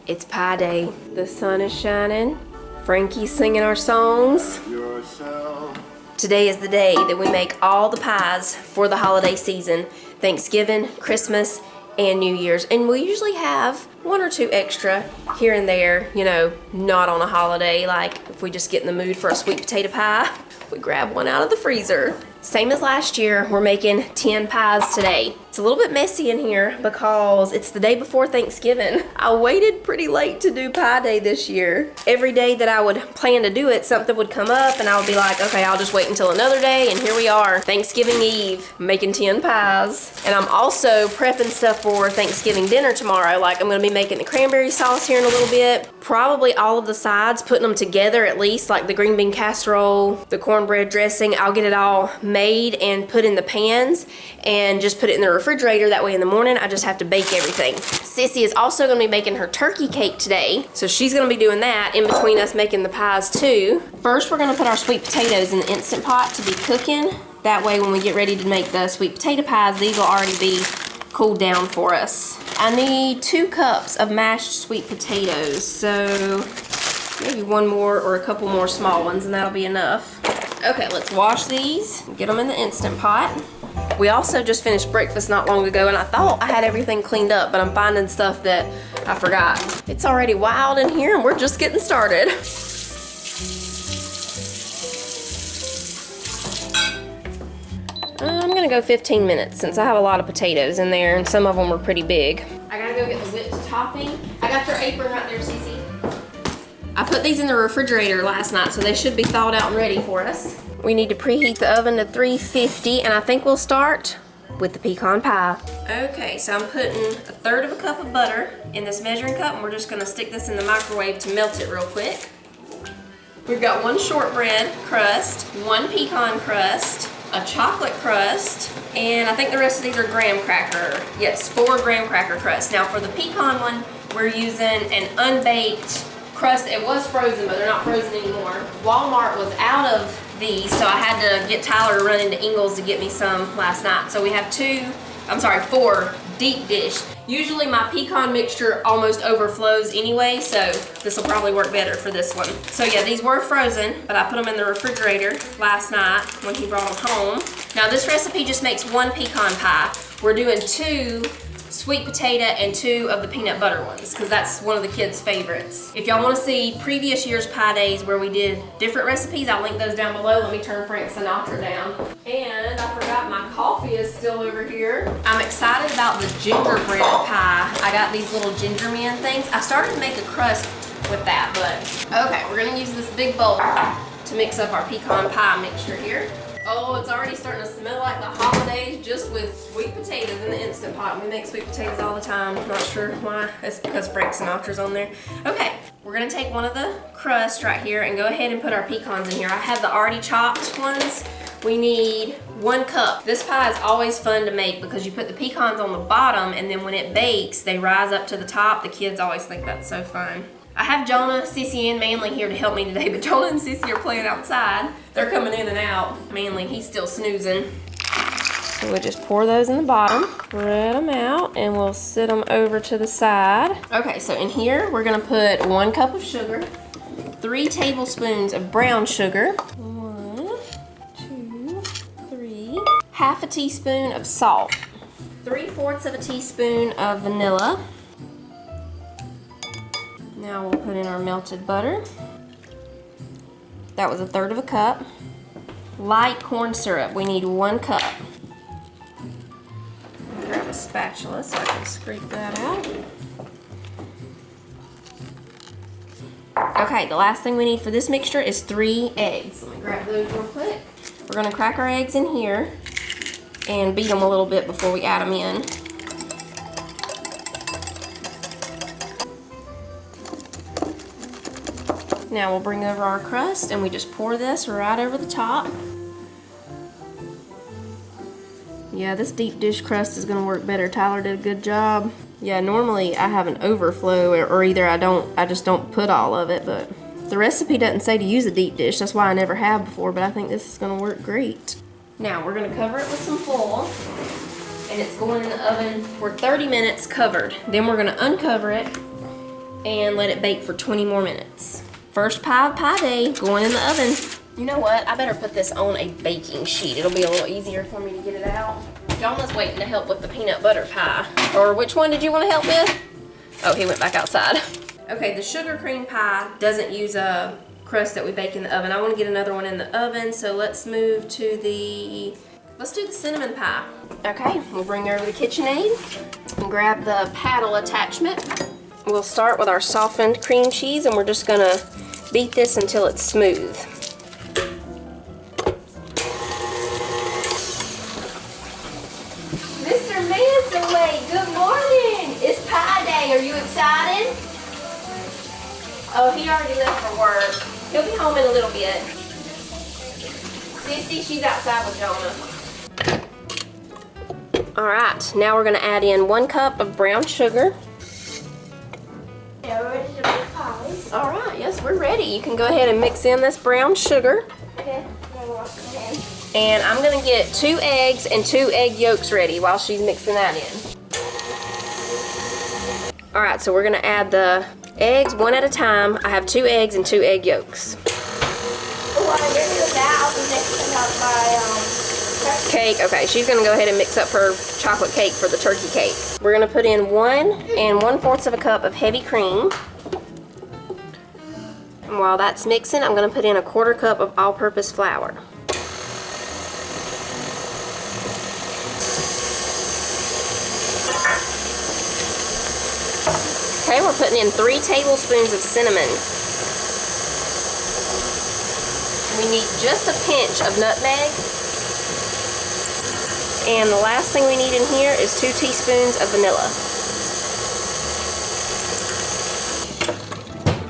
It's pie day. The sun is shining. Frankie's singing our songs. Today is the day that we make all the pies for the holiday season. Thanksgiving, Christmas, and New Year's. And we usually have one or two extra here and there, you know, not on a holiday. Like if we just get in the mood for a sweet potato pie, we grab one out of the freezer. Same as last year, we're making 10 pies today. It's a little bit messy in here because it's the day before Thanksgiving. I waited pretty late to do pie day this year. Every day that I would plan to do it, something would come up and I would be like, okay, I'll just wait until another day, and here we are, Thanksgiving Eve, making 10 pies. And I'm also prepping stuff for Thanksgiving dinner tomorrow. Like I'm gonna be making the cranberry sauce here in a little bit. Probably all of the sides, putting them together at least, like the green bean casserole, the cornbread dressing. I'll get it all made and put in the pans and just put it in the refrigerator. That way in the morning I just have to bake everything. Sissy is also going to be making her turkey cake today, so she's going to be doing that in between us making the pies too. First we're going to put our sweet potatoes in the Instant Pot to be cooking. That way when we get ready to make the sweet potato pies, these will already be cooled down for us. I need 2 cups of mashed sweet potatoes, so maybe one more or a couple more small ones and that'll be enough. Okay, let's wash these, get them in the Instant Pot. We also just finished breakfast not long ago and I thought I had everything cleaned up, but I'm finding stuff that I forgot. It's already wild in here and we're just getting started. I'm gonna go 15 minutes since I have a lot of potatoes in there and some of them were pretty big. I gotta go get the whipped topping. I got your apron right there, Cece. I put these in the refrigerator last night, so they should be thawed out and ready for us. We need to preheat the oven to 350, and I think we'll start with the pecan pie. Okay, so I'm putting 1/3 cup of butter in this measuring cup, and we're just gonna stick this in the microwave to melt it real quick. We've got 1 shortbread crust, 1 pecan crust, a chocolate crust, and I think the rest of these are graham cracker. Yes, 4 graham cracker crusts. Now for the pecan one, we're using an unbaked crust. It was frozen, but they're not frozen anymore. Walmart was out of these, so I had to get Tyler to run into Ingles to get me some last night. So we have 4 deep dish. Usually my pecan mixture almost overflows anyway, so this will probably work better for this one. So yeah, these were frozen, but I put them in the refrigerator last night when he brought them home. Now this recipe just makes 1 pecan pie. We're doing 2 sweet potato and 2 of the peanut butter ones because that's one of the kids' favorites. If y'all want to see previous year's pie days where we did different recipes, I'll link those down below. Let me turn Frank Sinatra down. And I forgot my coffee is still over here. I'm excited about the gingerbread pie. I got these little ginger man things. I started to make a crust with that, but okay, we're gonna use this big bowl to mix up our pecan pie mixture here. Oh, it's already starting to smell like the holidays just with sweet potatoes in the Instant Pot. We make sweet potatoes all the time. I'm not sure why. It's because Frank Sinatra's on there. Okay, we're gonna take one of the crusts right here and go ahead and put our pecans in here. I have the already chopped ones. We need 1 cup. This pie is always fun to make because you put the pecans on the bottom and then when it bakes, they rise up to the top. The kids always think that's so fun. I have Jonah, Sissy, and Manly here to help me today, but Jonah and Sissy are playing outside. They're coming in and out. Manly, he's still snoozing. So we just pour those in the bottom, spread them out, and we'll sit them over to the side. Okay, so in here, we're gonna put 1 cup of sugar, 3 tablespoons of brown sugar, 1, 2, 3, half a teaspoon of salt, 3/4 of a teaspoon of vanilla. Now we'll put in our melted butter. That was 1/3 cup. Light corn syrup, we need 1 cup. Grab a spatula so I can scrape that out. Okay, the last thing we need for this mixture is 3 eggs. Let me grab those real quick. We're gonna crack our eggs in here and beat them a little bit before we add them in. Now we'll bring over our crust and we just pour this right over the top. Yeah, this deep dish crust is gonna work better. Tyler did a good job. Yeah, normally I have an overflow or either I just don't put all of it, but the recipe doesn't say to use a deep dish. That's why I never have before, but I think this is gonna work great. Now we're gonna cover it with some foil and it's going in the oven for 30 minutes covered. Then we're gonna uncover it and let it bake for 20 more minutes. First pie of pie day going in the oven. You know what? I better put this on a baking sheet. It'll be a little easier for me to get it out. Jonah's waiting to help with the peanut butter pie. Or which one did you want to help with? Oh, he went back outside. Okay, the sugar cream pie doesn't use a crust that we bake in the oven. I want to get another one in the oven, so let's move to let's do the cinnamon pie. Okay, we'll bring over the KitchenAid and grab the paddle attachment. We'll start with our softened cream cheese, and we're just gonna beat this until it's smooth. Mr. Manthaway, good morning! It's pie day, are you excited? Oh, he already left for work. He'll be home in a little bit. Sissy, she's outside with Jonah. All right, now we're gonna add in 1 cup of brown sugar. Are we ready to make pies? All right, yes, we're ready. You can go ahead and mix in this brown sugar. Okay, I'm gonna wash my hands. And I'm gonna get 2 eggs and 2 egg yolks ready while she's mixing that in. All right, so we're gonna add the eggs one at a time. I have 2 eggs and 2 egg yolks. Oh, I didn't do that. I'll be mixing up my Cake, okay, she's gonna go ahead and mix up her chocolate cake for the turkey cake. We're gonna put in 1 1/4 cup of heavy cream. And while that's mixing, I'm gonna put in 1/4 cup of all-purpose flour. Okay, we're putting in 3 tablespoons of cinnamon. We need just a pinch of nutmeg. And the last thing we need in here is 2 teaspoons of vanilla.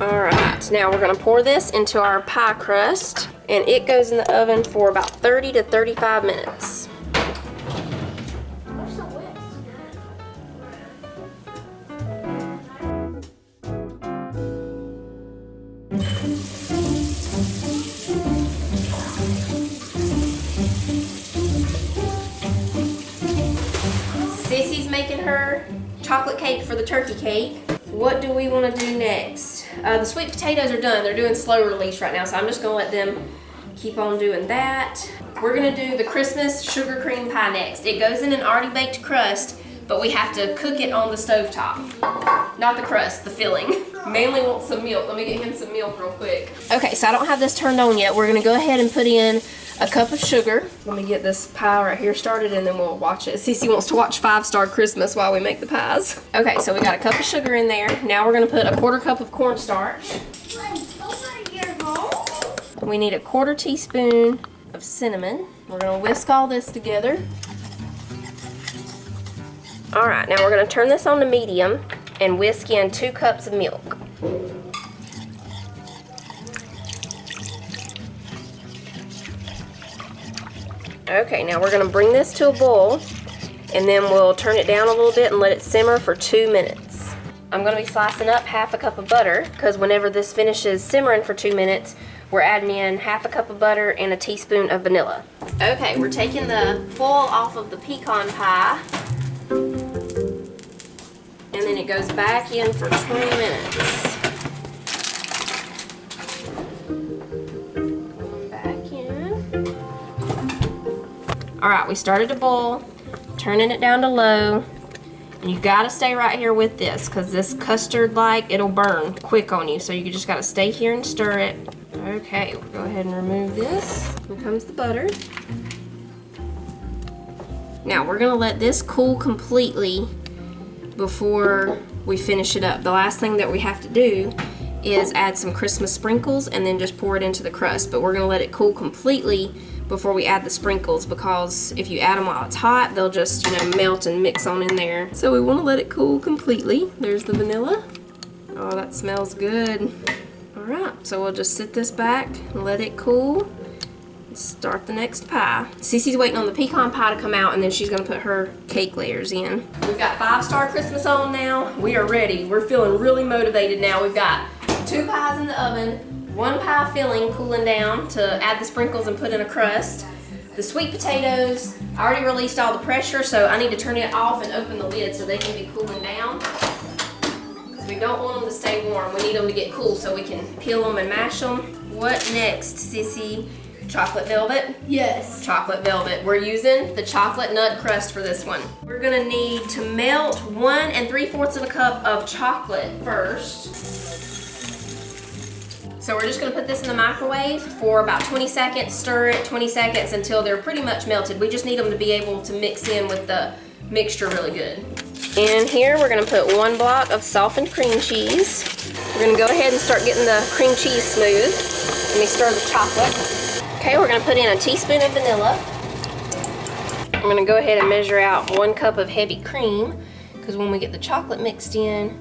All right, now we're gonna pour this into our pie crust, and it goes in the oven for about 30 to 35 minutes. Where's the whisk? Sissy's making her chocolate cake for the turkey cake. What do we want to do next? The sweet potatoes are done. They're doing slow release right now, so I'm just going to let them keep on doing that. We're going to do the Christmas sugar cream pie next. It goes in an already baked crust, but we have to cook it on the stovetop. Not the crust, the filling. Manly wants some milk. Let me get him some milk real quick. Okay, so I don't have this turned on yet. We're going to go ahead and put in a cup of sugar. Let me get this pie right here started, and then we'll watch it. Cece wants to watch 5-Star Christmas while we make the pies. Okay, so we got a cup of sugar in there. Now we're gonna put 1/4 cup of cornstarch. We need 1/4 teaspoon of cinnamon. We're gonna whisk all this together. All right, now we're gonna turn this on to medium and whisk in 2 cups of milk. Okay, now we're gonna bring this to a boil, and then we'll turn it down a little bit and let it simmer for 2 minutes. I'm gonna be slicing up 1/2 cup of butter, because whenever this finishes simmering for 2 minutes, we're adding in 1/2 cup of butter and a teaspoon of vanilla. Okay, we're taking the foil off of the pecan pie, and then it goes back in for 20 minutes. All right, we started to boil, turning it down to low, and you gotta stay right here with this, because this custard-like, it'll burn quick on you, so you just gotta stay here and stir it. Okay, we'll go ahead and remove this. Here comes the butter. Now, we're gonna let this cool completely before we finish it up. The last thing that we have to do is add some Christmas sprinkles and then just pour it into the crust, but we're gonna let it cool completely before we add the sprinkles, because if you add them while it's hot, they'll just, you know, melt and mix on in there. So we want to let it cool completely. There's the vanilla. Oh, that smells good. All right, so we'll just sit this back and let it cool. Start the next pie. Cece's waiting on the pecan pie to come out, and then she's gonna put her cake layers in. We've got 5-Star Christmas on now. We are ready. We're feeling really motivated now. We've got 2 pies in the oven, 1 pie filling cooling down to add the sprinkles and put in a crust. The sweet potatoes, I already released all the pressure, so I need to turn it off and open the lid so they can be cooling down. We don't want them to stay warm. We need them to get cool so we can peel them and mash them. What next, Sissy? Chocolate velvet? Yes. Chocolate velvet. We're using the chocolate nut crust for this one. We're gonna need to melt 1 3/4 cup of chocolate first. So we're just gonna put this in the microwave for about 20 seconds, stir it 20 seconds until they're pretty much melted. We just need them to be able to mix in with the mixture really good. In here, we're gonna put 1 block of softened cream cheese. We're gonna go ahead and start getting the cream cheese smooth. Let me stir the chocolate. Okay, we're gonna put in a teaspoon of vanilla. I'm gonna go ahead and measure out 1 cup of heavy cream, because when we get the chocolate mixed in,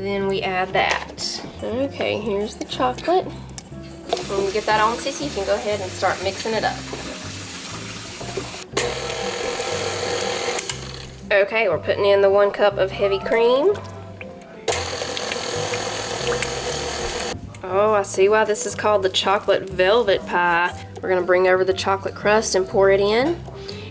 then we add that. Okay, here's the chocolate. When we get that on, Sissy, you can go ahead and start mixing it up. Okay, we're putting in the 1 cup of heavy cream. Oh, I see why this is called the chocolate velvet pie. We're gonna bring over the chocolate crust and pour it in.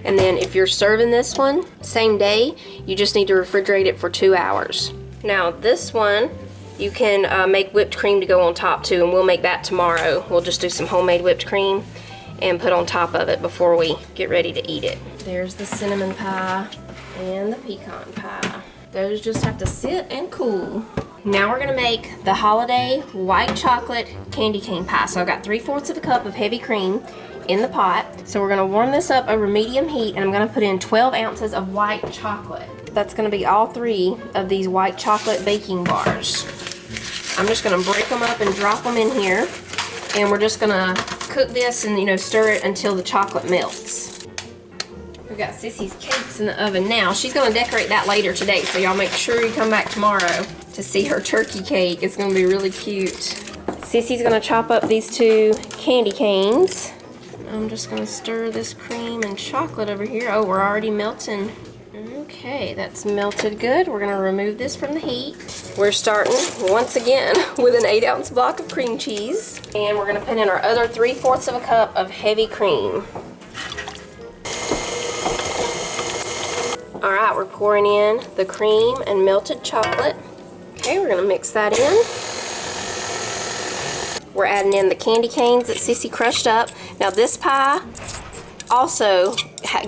And then if you're serving this one, same day, you just need to refrigerate it for 2 hours. Now this one, you can make whipped cream to go on top too, and we'll make that tomorrow. We'll just do some homemade whipped cream and put on top of it before we get ready to eat it. There's the cinnamon pie and the pecan pie. Those just have to sit and cool. Now we're gonna make the holiday white chocolate candy cane pie. So I've got 3/4 cup of heavy cream in the pot. So we're gonna warm this up over medium heat, and I'm gonna put in 12 ounces of white chocolate. That's gonna be all 3 of these white chocolate baking bars. I'm just gonna break them up and drop them in here, and we're just gonna cook this and stir it until the chocolate melts. We've got Sissy's cakes in the oven now. She's gonna decorate that later today, so y'all make sure you come back tomorrow to see her turkey cake. It's gonna be really cute. Sissy's gonna chop up these 2 candy canes. I'm just gonna stir this cream and chocolate over here. Oh, we're already melting. Okay, that's melted good. We're gonna remove this from the heat. We're starting once again with an 8-ounce block of cream cheese. And we're gonna put in our other 3/4 cup of heavy cream. All right, we're pouring in the cream and melted chocolate. Okay, we're gonna mix that in. We're adding in the candy canes that Sissy crushed up. Now this pie also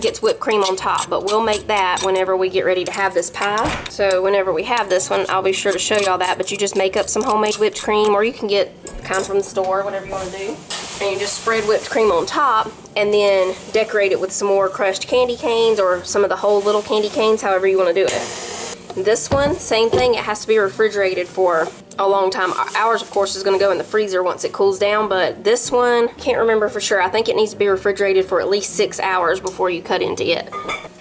gets whipped cream on top, but we'll make that whenever we get ready to have this pie. So whenever we have this one, I'll be sure to show y'all that, but you just make up some homemade whipped cream, or you can get kind from the store, whatever you want to do. And you just spread whipped cream on top and then decorate it with some more crushed candy canes or some of the whole little candy canes, however you want to do it. This one, same thing, it has to be refrigerated for a long time. Ours, of course, is going to go in the freezer once it cools down, but this one, can't remember for sure. I think it needs to be refrigerated for at least 6 hours before you cut into it.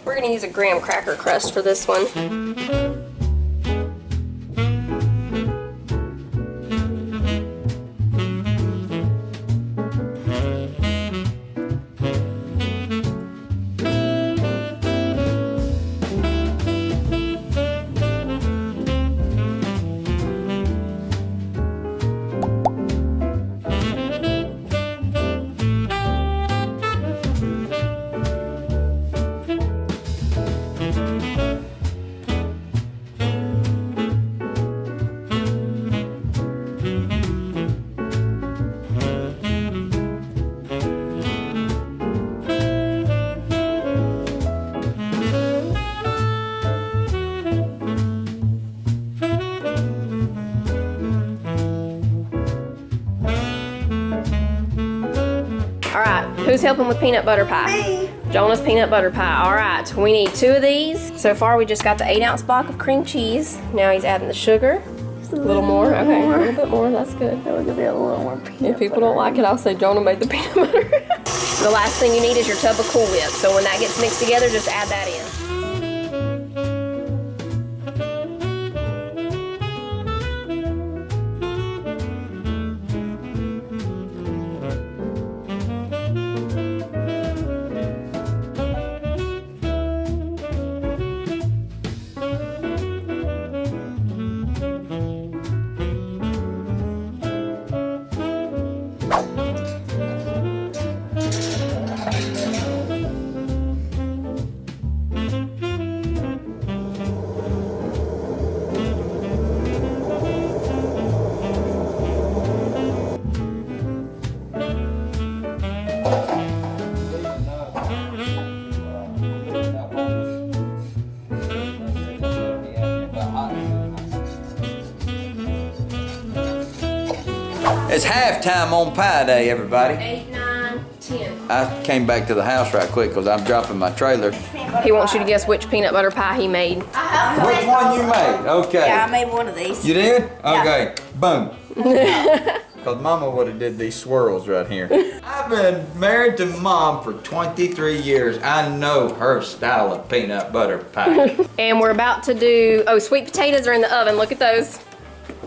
We're going to use a graham cracker crust for this one. Who's helping with peanut butter pie? Me. Jonah's peanut butter pie. All right, we need 2 of these. So far, we just got the 8-ounce block of cream cheese. Now he's adding the sugar. Just A little more. Okay, a little bit more. That's good. That would be a little more peanut If people don't like it, I'll say Jonah made the peanut butter. The last thing you need is your tub of Cool Whip. So when that gets mixed together, just add that in. It's halftime on Pie Day, everybody. 8, 9, 10. I came back to the house right quick because I'm dropping my trailer. He wants you to guess which peanut butter pie he made. Which one you made? Okay. Yeah, I made one of these. You did? Yeah. Okay. Boom. Because Mama would have did these swirls right here. I've been married to Mom for 23 years. I know her style of peanut butter pie. And we're about to do, oh, sweet potatoes are in the oven. Look at those.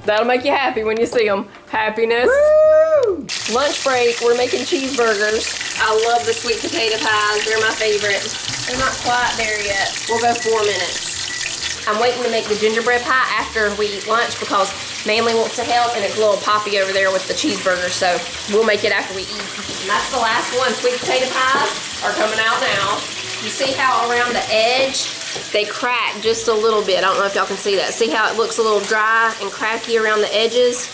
That'll make you happy when you see them. Happiness. Woo! Lunch break, we're making cheeseburgers. I love the sweet potato pies. They're my favorite. They're not quite there yet. We'll go 4 minutes. I'm waiting to make the gingerbread pie after we eat lunch because Manly wants to help and it's a little poppy over there with the cheeseburger, so we'll make it after we eat. And that's the last one. Sweet potato pies are coming out now. You see how around the edge they crack just a little bit. I don't know if y'all can see that. See how it looks a little dry and cracky around the edges?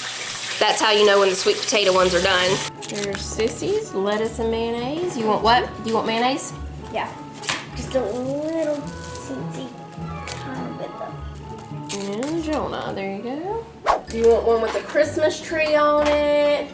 That's how you know when the sweet potato ones are done. Here's Sissy's lettuce and mayonnaise. You want what? You want mayonnaise? Yeah. Just a little teensy tiny bit though. And Jonah, there you go. Do you want one with a Christmas tree on it?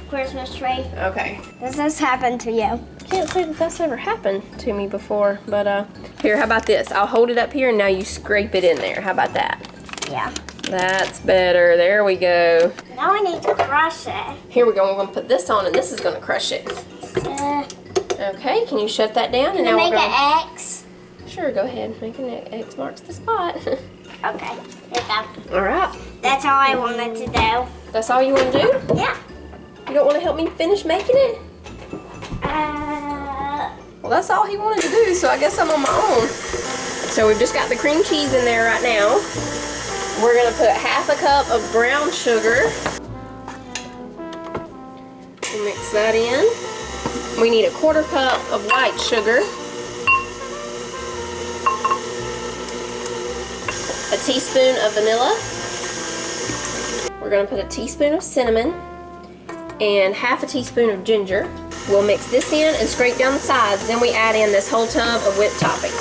Christmas tree. Okay. Does this happen to you? Can't say that that's ever happened to me before, but here, how about this? I'll hold it up here and now you scrape it in there. How about that? Yeah. That's better. There we go. Now I need to crush it. Here we go. We're gonna put this on and this is gonna crush it. Okay, can you shut that down? And Can I now make we're gonna... an X? Sure, go ahead. Make an X marks the spot. Okay, there you go. All right. That's all I wanted to do. That's all you want to do? Yeah. You don't want to help me finish making it? Well, that's all he wanted to do, so I guess I'm on my own. So we've just got the cream cheese in there right now. We're gonna put half a cup of brown sugar. We'll mix that in. We need a 1/4 cup of white sugar. A teaspoon of vanilla. We're gonna put a teaspoon of cinnamon and half a teaspoon of ginger. We'll mix this in and scrape down the sides. Then we add in this whole tub of whipped topping.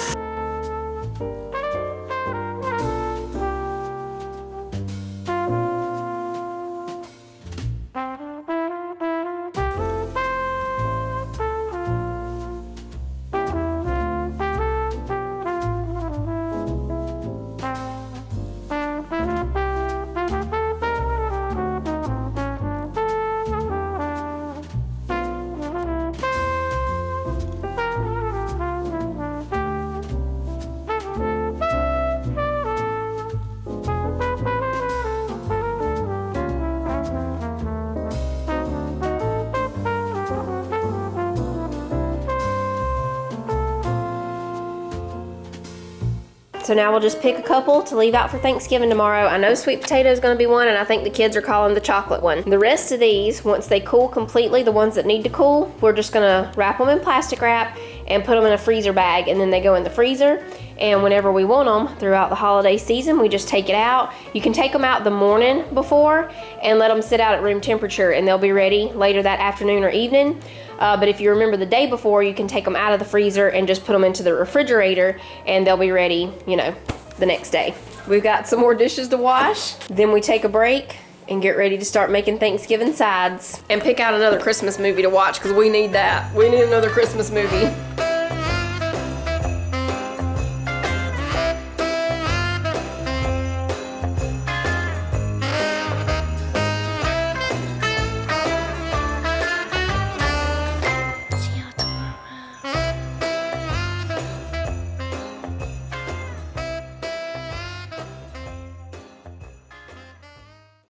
So now we'll just pick a couple to leave out for Thanksgiving tomorrow. I know sweet potato is going to be one, and I think the kids are calling the chocolate one. The rest of these, once they cool completely, the ones that need to cool, we're just going to wrap them in plastic wrap and put them in a freezer bag, and then they go in the freezer. And whenever we want them throughout the holiday season, we just take it out. You can take them out the morning before and let them sit out at room temperature, and they'll be ready later that afternoon or evening. But if you remember the day before, you can take them out of the freezer and just put them into the refrigerator, and they'll be ready, you know, the next day. We've got some more dishes to wash. Then we take a break and get ready to start making Thanksgiving sides and pick out another Christmas movie to watch because we need that. We need another Christmas movie.